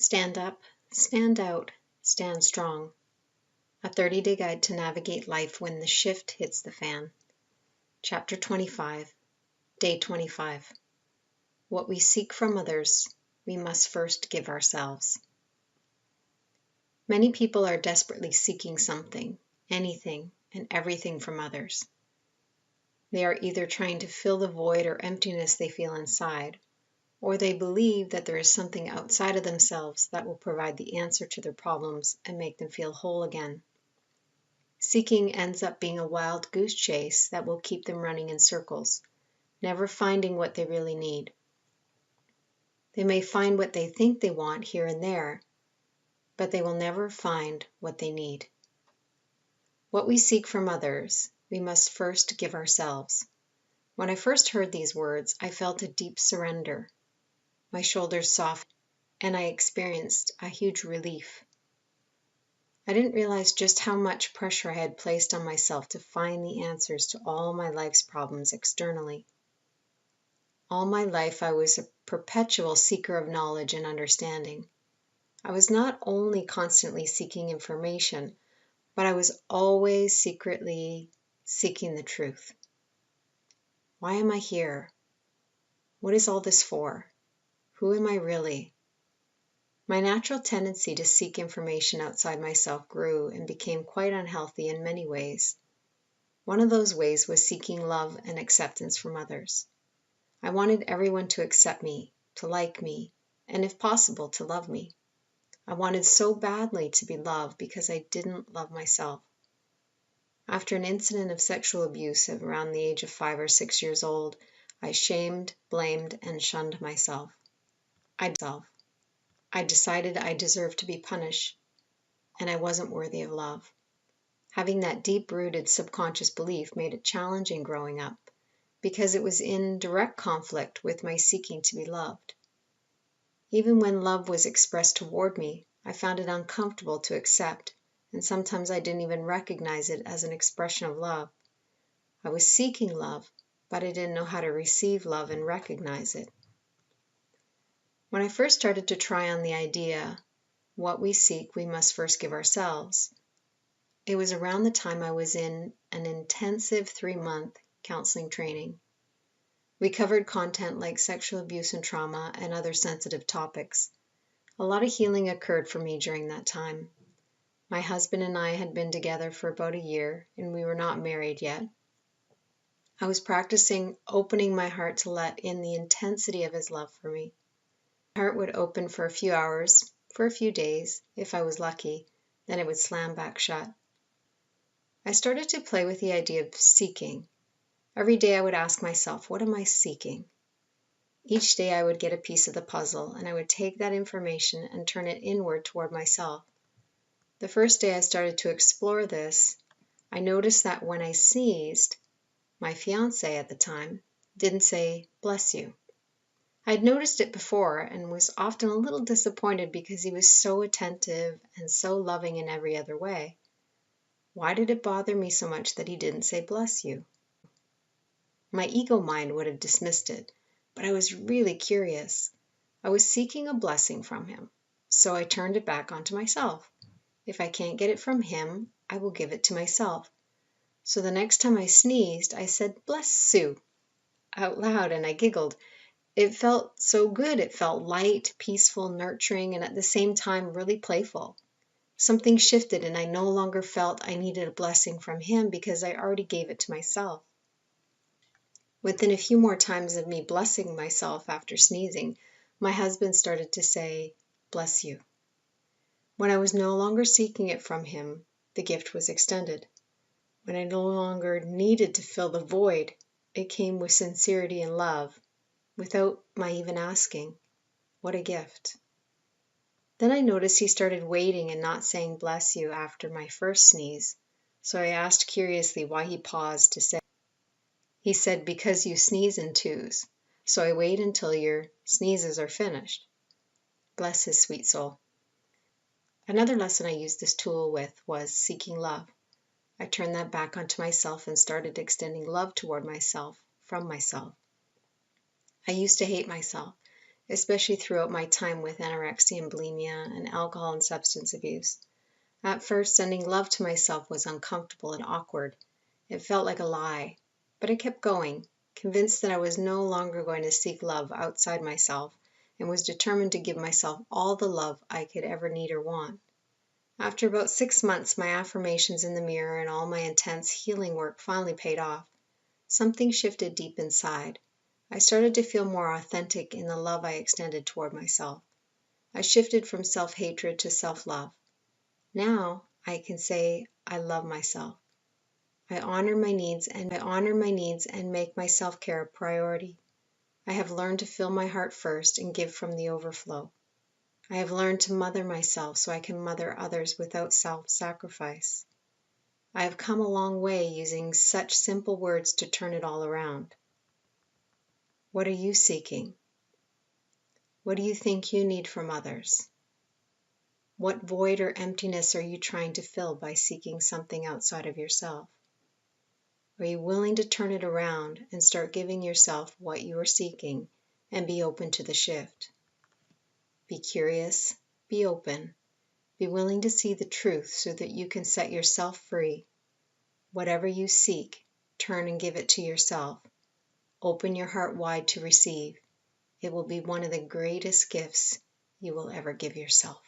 Stand up, stand out, stand strong. A 30-day guide to navigate life when the shift hits the fan. Chapter 25, Day 25. What we seek from others, we must first give ourselves. Many people are desperately seeking something, anything, and everything from others. They are either trying to fill the void or emptiness they feel inside, or they believe that there is something outside of themselves that will provide the answer to their problems and make them feel whole again. Seeking ends up being a wild goose chase that will keep them running in circles, never finding what they really need. They may find what they think they want here and there, but they will never find what they need. What we seek from others, we must first give ourselves. When I first heard these words, I felt a deep surrender. My shoulders softened, and I experienced a huge relief. I didn't realize just how much pressure I had placed on myself to find the answers to all my life's problems externally. All my life I was a perpetual seeker of knowledge and understanding. I was not only constantly seeking information, but I was always secretly seeking the truth. Why am I here? What is all this for? Who am I really? My natural tendency to seek information outside myself grew and became quite unhealthy in many ways. One of those ways was seeking love and acceptance from others. I wanted everyone to accept me, to like me, and if possible, to love me. I wanted so badly to be loved because I didn't love myself. After an incident of sexual abuse at around the age of 5 or 6 years old, I shamed, blamed, and shunned myself. I decided I deserved to be punished, and I wasn't worthy of love. Having that deep-rooted subconscious belief made it challenging growing up, because it was in direct conflict with my seeking to be loved. Even when love was expressed toward me, I found it uncomfortable to accept, and sometimes I didn't even recognize it as an expression of love. I was seeking love, but I didn't know how to receive love and recognize it. When I first started to try on the idea, what we seek, we must first give ourselves, it was around the time I was in an intensive 3-month counseling training. We covered content like sexual abuse and trauma and other sensitive topics. A lot of healing occurred for me during that time. My husband and I had been together for about a year, and we were not married yet. I was practicing opening my heart to let in the intensity of his love for me. My heart would open for a few hours, for a few days, if I was lucky, then it would slam back shut. I started to play with the idea of seeking. Every day I would ask myself, what am I seeking? Each day I would get a piece of the puzzle, and I would take that information and turn it inward toward myself. The first day I started to explore this, I noticed that when I sneezed, my fiancé at the time didn't say, "Bless you." I had noticed it before and was often a little disappointed because he was so attentive and so loving in every other way. Why did it bother me so much that he didn't say "bless you"? My ego mind would have dismissed it, but I was really curious. I was seeking a blessing from him, so I turned it back onto myself. If I can't get it from him, I will give it to myself. So the next time I sneezed, I said, "Bless Sue," out loud, and I giggled. It felt so good. It felt light, peaceful, nurturing, and at the same time really playful. Something shifted and I no longer felt I needed a blessing from him because I already gave it to myself. Within a few more times of me blessing myself after sneezing, my husband started to say, "Bless you." When I was no longer seeking it from him, the gift was extended. When I no longer needed to fill the void, it came with sincerity and love, without my even asking. What a gift. Then I noticed he started waiting and not saying "bless you" after my first sneeze, so I asked curiously why he paused to say. He said, "Because you sneeze in twos, so I wait until your sneezes are finished." Bless his sweet soul. Another lesson I used this tool with was seeking love. I turned that back onto myself and started extending love toward myself from myself. I used to hate myself, especially throughout my time with anorexia and bulimia and alcohol and substance abuse. At first, sending love to myself was uncomfortable and awkward. It felt like a lie. But I kept going, convinced that I was no longer going to seek love outside myself, and was determined to give myself all the love I could ever need or want. After about 6 months, my affirmations in the mirror and all my intense healing work finally paid off. Something shifted deep inside. I started to feel more authentic in the love I extended toward myself. I shifted from self-hatred to self-love. Now I can say I love myself. I honor my needs and make my self-care a priority. I have learned to fill my heart first and give from the overflow. I have learned to mother myself so I can mother others without self-sacrifice. I have come a long way using such simple words to turn it all around. What are you seeking? What do you think you need from others? What void or emptiness are you trying to fill by seeking something outside of yourself? Are you willing to turn it around and start giving yourself what you are seeking and be open to the shift? Be curious, be open, be willing to see the truth so that you can set yourself free. Whatever you seek, turn and give it to yourself. Open your heart wide to receive. It will be one of the greatest gifts you will ever give yourself.